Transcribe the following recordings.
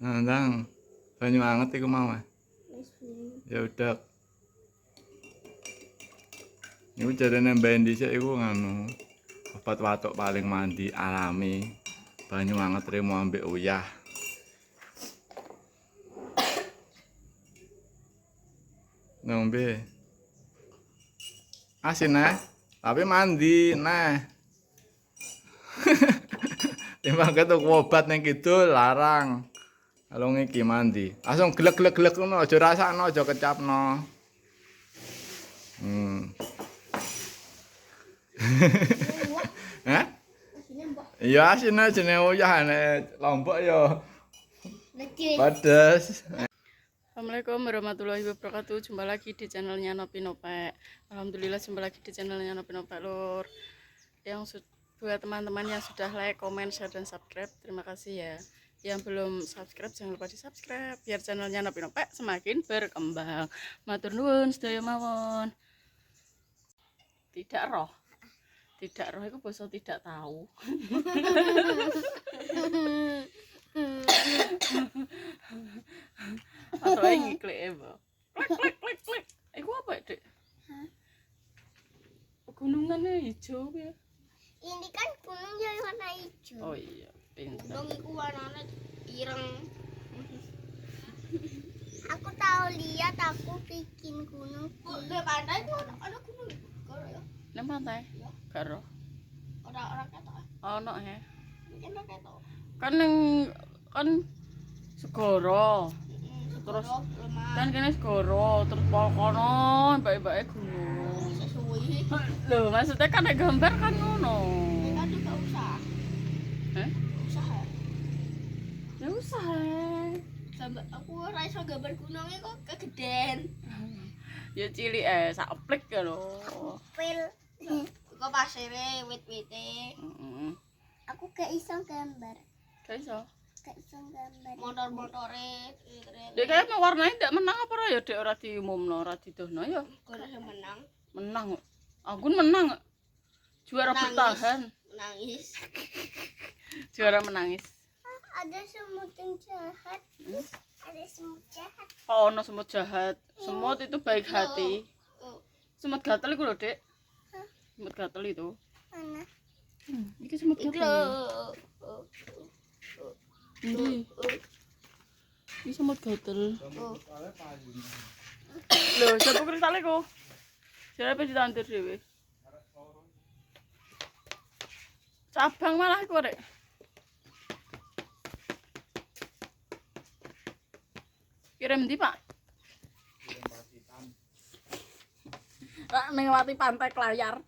Nandang, banyu anget iku mau. Ya udah. Iku jarene mbae dhisik iku nganu. Obat watuk paling mandi alami. Banyu anget remo ambek uyah. Ngombe. Asin tapi mandi nah. Timbang ketuk obat ning kidul larang. Kalau ngiki mandi, langsung glek-glek-glek ngono, aja rasakno, aja kecapno. Hah? Iya asin jenenge uyah nek Lombok ya pedes. Assalamualaikum warahmatullahi wabarakatuh. Jumpa lagi di channelnya Nopi Nopek. Alhamdulillah jumpa lagi di channelnya Nopi Nopek lur. Buat teman-teman yang sudah like, comment, share, dan subscribe, terima kasih ya. Yang belum subscribe jangan lupa di subscribe biar channelnya Nopi Nopek semakin berkembang. Matur nuwun sedaya mawon. Tidak roh itu basa tidak tahu. Atau ngiklik ya, Mbak. Klik. Iku apa, Dek? Pegunungannya hijau ya. Ini kan gunung yang warna hijau. Oh iya, pintar. Gunung itu warnanya ireng. Aku tahu lihat aku bikin gunung. Di pantai itu ada gunung. Kalau ya. Nang pantai? Karo. Orang-orang ketok. Ono ya. Mungkin orang ketok. Kan segoro. Terus kan kene segoro, terus kono mbak-mbake gunung. Sesuai. Loh, maksudnya kan ada gambar kan ngono. Kan juga usah. Usaha. Ya usah. Sampai aku ora iso gambar gunungnya kok kegedean. Ya cilik sak plik ya lho. Pil. Kok pasire wit-wite. Aku gak iso gambar. Gak iso. Gak iso gambar. Motor-motore. Dek kayak warnanya ndak menang apa ora ya Dek ora diumumno, ora didohno ya. Kalau menang. Menang. Aku menang. Juara Menangis. bertahan. Menangis. Juara menangis. Ada semut yang jahat. Ada semut jahat. Oh, ono semut jahat. Semut itu baik hati. Semut gatel iku lho, Dek. Semut gatel itu. Mana? Iki semut gatel. Ini. Ini semut gatel. Lho, siapa kristale kok? Siapa ditandir dhewe? Cabang malah iku, Rek. Kirim ndi, Pak? Rak ngelewati pantai Klayar.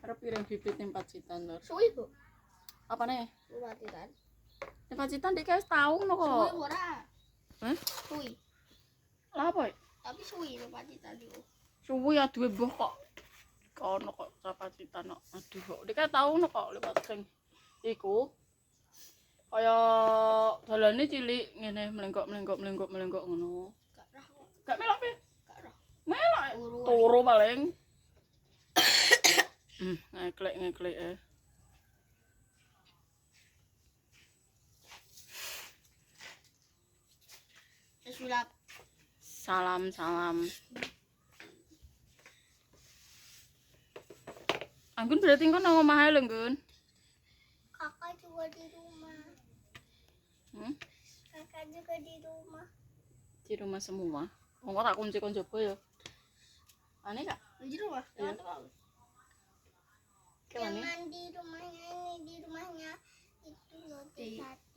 Arep kirim bibit ning Pacitan, Lur. Suwi kok. Apane? Lewatikan. Ning Pacitan dik kae setahun lho Suwi kok. ora. Hah? Suwi. Lah apa? Tapi suwi lewatikan itu. Suwi aduwe mbuh kok. Kono kok Pacitan kok. Aduh kok dik kae tahun kok lewat sing iku. Kaya dalane cilik ngene mlenggok ngono. Gak roh kok. Gak melok piye? Gak roh. Melok. Turu paling. Ngeklek Sulap. Salam. Anggun berarti kan nang omah ae lho, Nggun. Kakak juga di rumah. Kakak juga di rumah. Di rumah semua. Wong tak kunci kon jaba ya. Ane Kak? Di rumah. Iya. Jangan di rumahnya ini, di rumahnya itu loh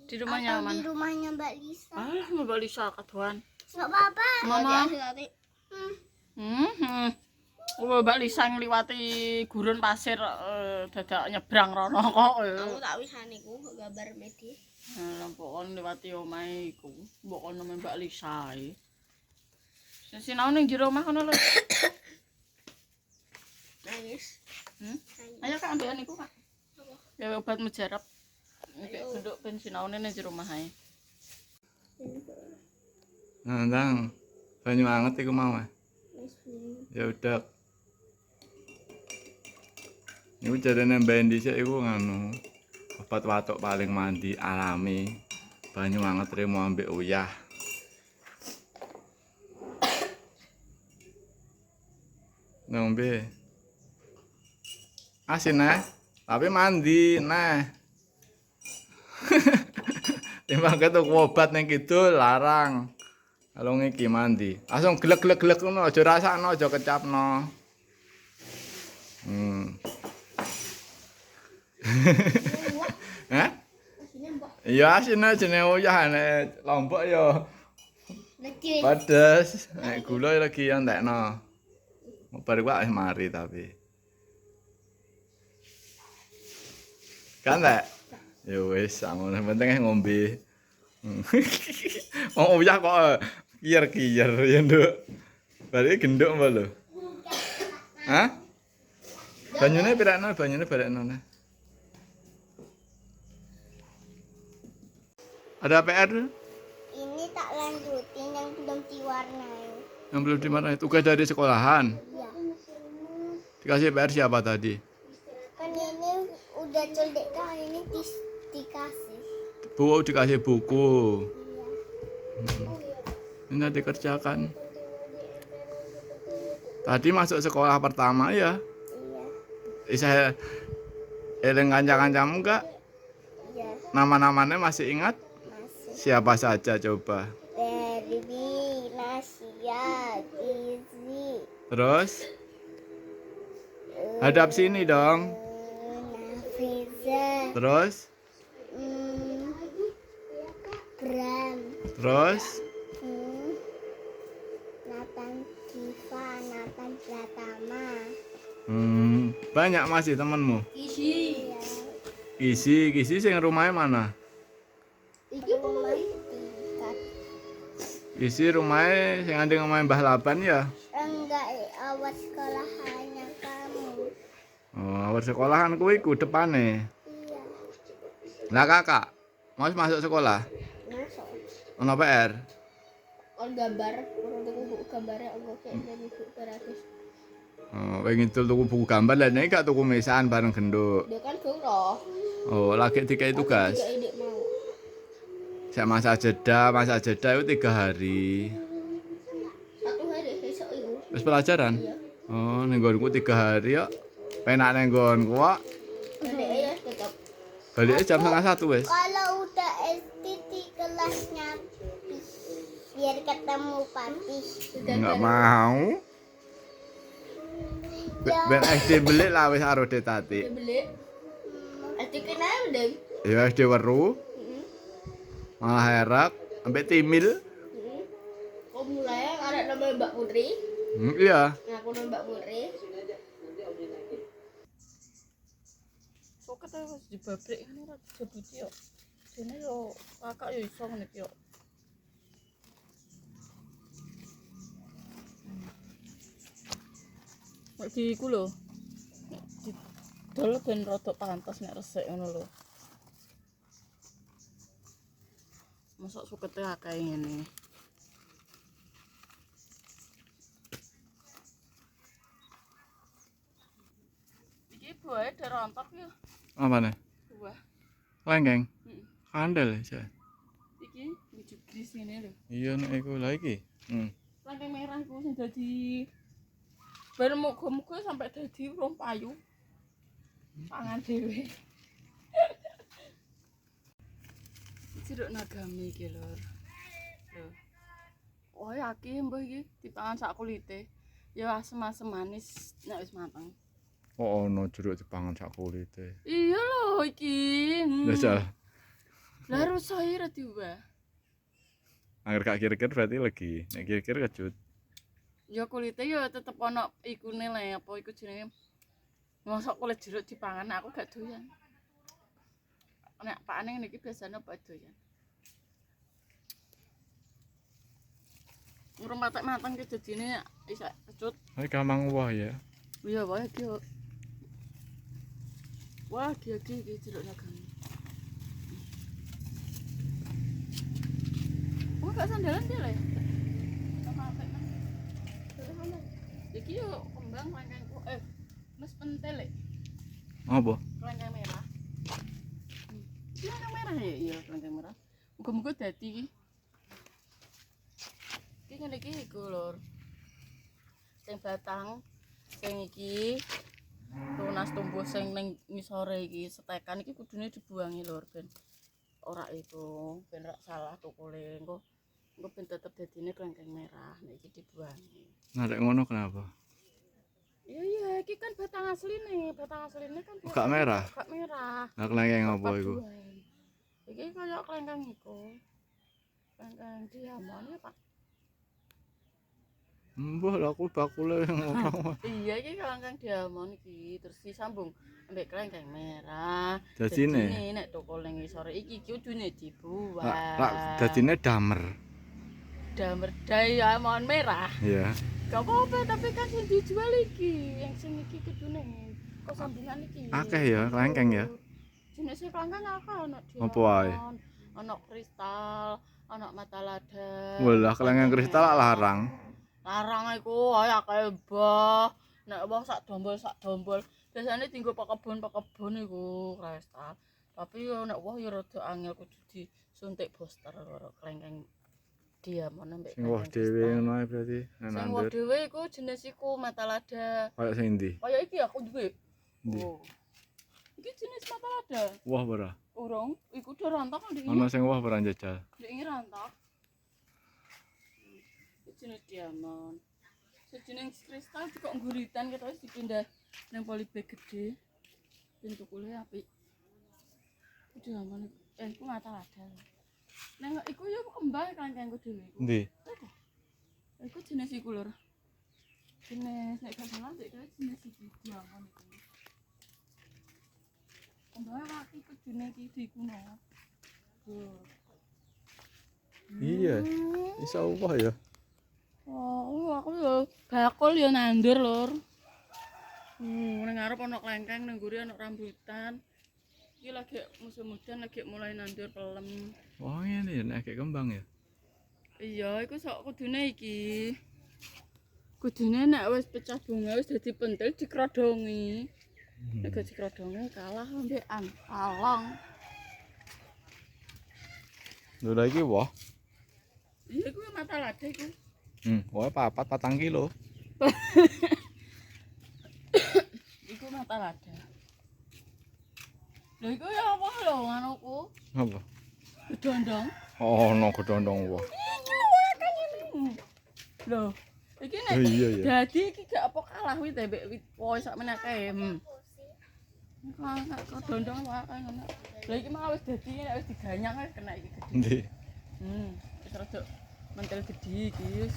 Di rumahnya atau mana? di rumahnya Mbak Lisa. Mbak Lisa kaduan. Nggak apa-apa. Mama. Hmm. Mbak Lisa ngliwati gurun pasir dadak nyebrang rono kok. Aku tak wisani ku gambar medis. Lampokon liwati omahe iku. Mbok kono Mbak Lisa ae. Sinau ning jero omah kono lho. Nangis. Ayo Kak ambekan iku Kak. Ya obat mujarab. Nek duduk ben sinaune ning jero omah ae. Nandang, banyu anget iku mau. Ya udah. Iku jarene mbae dhisik iku nganu. Obat watuk paling mandi alami. Banyu anget trimo ambek uyah. Ngombe. Asin tapi mandi Timbang tuku obat ning kidul larang. Kalau ngiki mandi, langsung glek-glek-glek ngono, aja rasakno, aja kecapno. Hah? Iya asine jenenge uyah nek lombok ya Lagi. pedes, nek gula lagi ya entekno. Bar kuwi mari tapi. Kan tak? Ya wis, ngono penting ngombe. Oh uyah kok kiyer-kiyer ya nduk. Bari genduk mbak lho. Hah? Banyune berekno. Ada PR tuh? Ini tak lanjutin yang belum diwarnai. Yang belum dimarahin. Tugas dari sekolahan. Ya. Dikasih PR siapa tadi? Kan ini udah coldek kan ini dikasih. Bu dikasih buku. Iya. Ini nanti kerjakan. Tadi masuk sekolah pertama ya. Iya. Saya eling kanca-kancamu enggak? Iya. Nama-namanya masih ingat? Masih. Siapa saja coba? Derby, Nasia, Gizi. Terus hadap sini dong. Nafiza. Terus Bram. terus Nathan Kiva, Nathan Pratama. banyak masih temenmu. Iya. Kisi sing rumahnya mana? Iki rumah tingkat. Kisi rumahnya sing andeng omahe Mbah Laban ya. Enggak, awal sekolah hanya kamu. Oh, awal sekolahan kuwi ku depane. Iya. Lah kakak, mau masuk sekolah? Masuk. Ono PR. On gambar, orang tuku buku gambarnya enggak kayak dari buku gratis. Oh, pengen tuku buku gambar lah nek gak tuku mesan bareng genduk. Dia kan surah. Oh, lagi dikai tugas. Tiga ide mau. Saya masa jeda itu 3 hari. Satu hari besok itu. Terus pelajaran? Iya. Oh, ning nggonku 3 hari ya. Penak ning nggonku kok. Balik ya tetap. Baliknya jam 1:30 wes. Kalau udah SD di kelasnya biar ketemu Pati. Enggak mau. Ben SD belik lah wis karo Tati. Beli. SD kenal udah. Ya SD weru. Malah herak ambek timil. Kok mulai ada nama Mbak Putri? Iya. Aku nama Mbak Putri. Soket wis dibabrik ngene ora dijebuti yo. Dene yo kakak yo iso ngene iki yo. Di iku lho. Dol ben rada pantes nek resik ngono lho. Mosok sukete akeh ngene. Iki buahe derontok ya. Apa nih? Buah. Lengkeng. Heeh. Kandel ya. Iki wujud gris ngene lho. Iya nek iku lha iki. Langkeng merah iku sing dadi bar muga-muga sampai dadi urung payu. Pangan dhewe. Jeruk nagami iki lho. Lho. Oh ya iki mbah iki dipangan sak kulite. Ya asem-asem manis nek wis mateng. Oh ono jeruk dipangan sak kulite. Iya lho iki. Dasar. Lah rusak ira diubah. Angger gak kir-kir berarti lagi. Nek kir-kir kecut. Ya kulite ya tetep ono ikune le apa iku jenenge. Mosok kulit jeruk dipangan aku gak doyan. Nek pakane ngene iki biasane apa doyan. Urung patek mateng ki dadine isek kecut. Hai gampang wah ya. Iya wae iki. Wah, iki jeruk nagami. Oh, gak sandalan dia le. Iki yo kembang langkangku mes pentel le. Apa? Langkang merah. Langkang merah ya, iya langkang merah. Muga-muga dadi iki ngene iki iku lur. Sing batang sing iki tunas tumbuh sing ning ngisore iki setekan iki kudune dibuangi lur ben ora itu ben ora salah tukule engko ben tetep dadine klengkeng merah nek iki dibuangi. Nah, nek ngono kenapa? Iya, iki kan batang asline kan Gak merah. gak merah. Nah, kelengkeng apa iku? Paduan. Iki kaya klengkeng iku. Klengkeng diamond ya, Pak. Mbah lha aku bakule ora. Iya, iki klengkeng diamond iki terus disambung ambek klengkeng merah. Dadine nek tukul ning ngisore iki kudune dibuang. lak dadine damer. Damer diamond merah. Iya. Gak apa-apa, tapi kan yang dijual iki, yang sing iki kudune. Kok sambungan iki. Akeh ya, klengkeng ya. Jenisnya klengkeng akeh ana diamond. Apa wae? Ana kristal, ana mata lada. Walah, klengkeng kristal larang. Larang iku akeh bah. Nek wah sak dombol. Biasane dienggo pakebon iku kristal. Tapi yo nek wah yo rada angel kudu disuntik booster karo klengkeng diamond ambek Sing woh dhewe ngono ae berarti sing woh nandur. dhewe iku jenis iku mata lada. Kayak sing ndi? Kaya iki aku duwe. Ndi? Oh. Iki jenis mata lada. Woh ora? Urung, iku udah rontok ndek Ono sing woh ora njajal. iki rontok. Iki jenis diamond. Sejenis kristal kok ngguritan kita wis dipindah nang polybag gede. Bentuk kuliah apik. Diamond iku mata lada. Nang iku yo kembang klengkengku dhewe iku. Ndi? Iku jenis iku lur. Jenis nek gak salah ndek jenis iki diamond iku. Kembangnya laki kudune iki dikuno. Iya. Insyaallah ya. Oh, aku yo bakul yo nandur lur. Ning ngarep ana klengkeng, ning nguri ana rambutan. Iki lagi musim hujan lagi mulai nandur pelem. Wah, ngene ya nek kembang ya. Iya, iku sok kudune iki. Kudune nek wis pecah bunga wis dadi pentil dikrodongi. Nek gak dikrodongi kalah ambekan along. Lho lha iki woh. Iya iku mata lada iku. Woh 4 kilo. Iku mata lada. Lho iku ya apa lho nganuku? Apa? Gedondong. Oh, ono gedondong woh. Iki lho kan ini. Lho, iki nek Oh iya ya. dadi iki gak apa kalah wit mbek wit woh sak menake. Kok gedondong wae ngono. Lha iki mah wis dadi nek wis diganyang wis kena iki gede. Ndi? Wis rada mentel gede iki wis.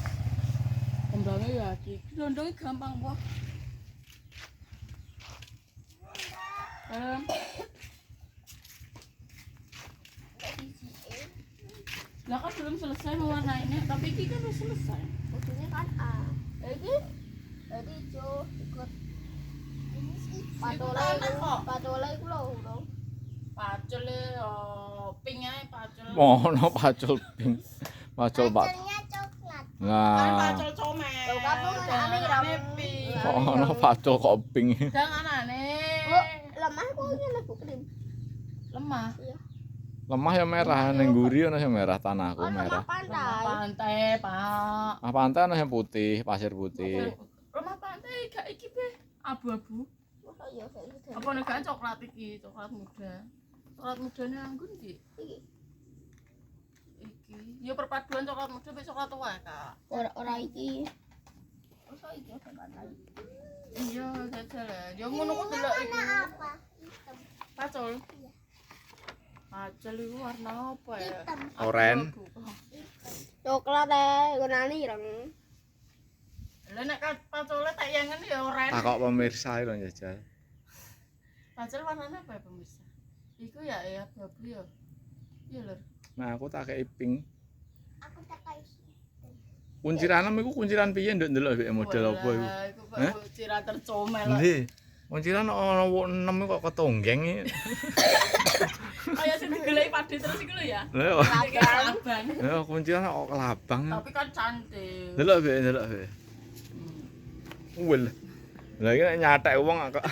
Kembangnya ya iki. Gedondonge gampang wae. Lah kan belum selesai mewarnainya, tapi iki kan udah selesai. Ujungnya kan A. Iki Jadi hijau ikut ini sih tanah kok. patola itu loh bro. pacul pink ae pacul. Ono pacul pink. Pacul Pak. Paculnya coklat. Kan Nah, pacul comel. Loh, kamu aneh Dangane dong. pink. ono pacul kok pink. Danganane Oh, lemah kok ini lebih krim. lemah. Iya. Lemah ya merah, ning nguri ono sing merah tanahku Oh, lemah merah. Lemah pantai. pantai, Pak. Ah pantai ono sing putih, pasir putih. Lemah pantai gak iki be abu-abu. Masa iya kayak gitu. Apa nek gak coklat iki, coklat muda. Coklat mudane anggun iki. Iki. Iki. Ya perpaduan coklat muda be coklat tua, Kak. Ora iki. Masa iki pantai. Iya, jajal ya. Ya ngono ku delok iku. Apa? Hitam. Pacul. Pacul iku warna apa ya? Hitam. Oren. Coklat deh, gunane ireng. Lah nek pacule tak yangen ya oren. Takok pemirsa lho njajal. Pacul warnanya apa ya pemirsa? Iku ya abu-abu ya. Iya lur. Nah, aku tak kei pink. Aku tak kayak Kunciran iku kunciran piye nduk ndelok model apa iku? Wah, iku Pak kunciran tercomel. Endi? Kunciran ono 6 kok ketonggeng iki. Kayak sing digoleki pade terus iku lho ya. Lho, Abang. lho kunciran kok kelabang. Tapi kan cantik. Delok be, delok be. Wel. Lah iki nek nyatek wong kok.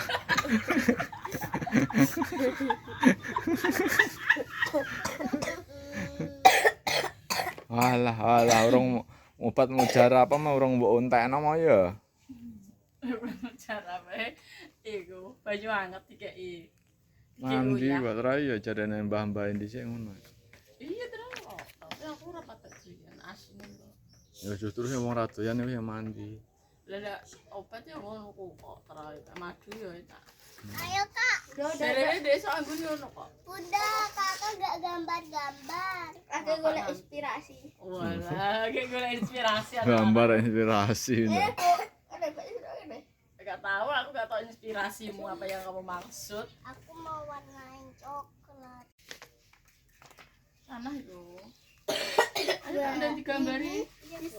Alah, alah urung obat mujara apa mah urung mbok entekno mau ya. Cara bae iku baju anget dikeki. Mandi kok tra ya jarene mbah-mbah dhisik ngono. Iya terus kok. Tapi aku ora patek jian asin kok. Ya justru sing wong radoyan iku ya mandi. Lah obat ya ngono kok terus madu ya tak. Ayo kak. Serene desa anggun ngono kok. Bunda, kakak gak gambar-gambar. Kakak golek inspirasi. Walah, kayak gue inspirasi Gambar inspirasi. Gak tahu, aku gak tahu inspirasimu apa yang kamu maksud. Aku mau warnain coklat. Sana itu. Ayo anda digambari.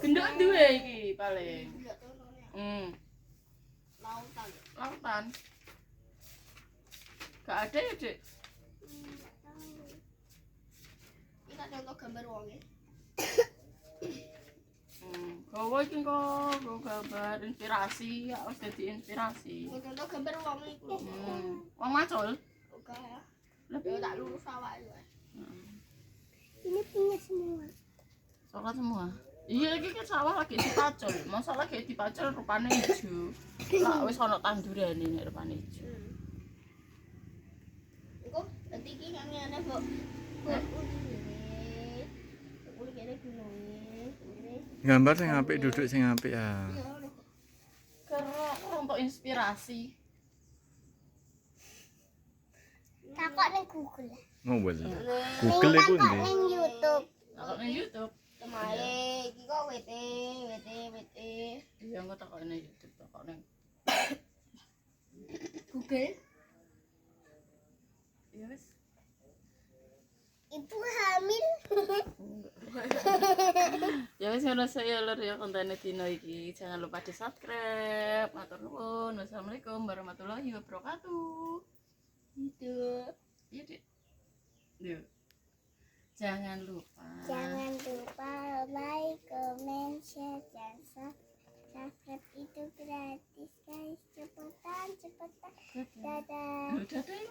Gendok dua iki paling. Lautan. Lautan. Gak ada ya dek. Ini tak contoh gambar wongnya. Gawa iki kok, gawa gambar inspirasi, ya harus jadi inspirasi. Contoh gambar wongnya itu. Wong macul. Oke. Lebih Tak lurus awak itu. Ini punya semua. coklat semua. Iya iki kan sawah lagi dipacul. Masalah lagi dipacul rupane ijo. Lah wis ana tandurane nek rupane ijo. Iku nanti iki ngene kok. Kuwi kene gununge. Gambar sing apik, duduk sing apik ya. Karena untuk inspirasi. Takok ning Google. Oh well. Google iku ndi? Ning YouTube. Takut ning YouTube. Kemae iki kok WT. Iya engko takut ning YouTube, takut ning Google. iya wis. Ibu hamil. Ya wis ngono saya lur ya konten dino iki. Jangan lupa di-subscribe. Matur nuwun. Wassalamualaikum warahmatullahi wabarakatuh. Itu. Iya, Dik. Yuk. Jangan lupa. Jangan lupa like, comment, share, dan subscribe itu gratis guys. Cepetan. Dadah. Udah deh.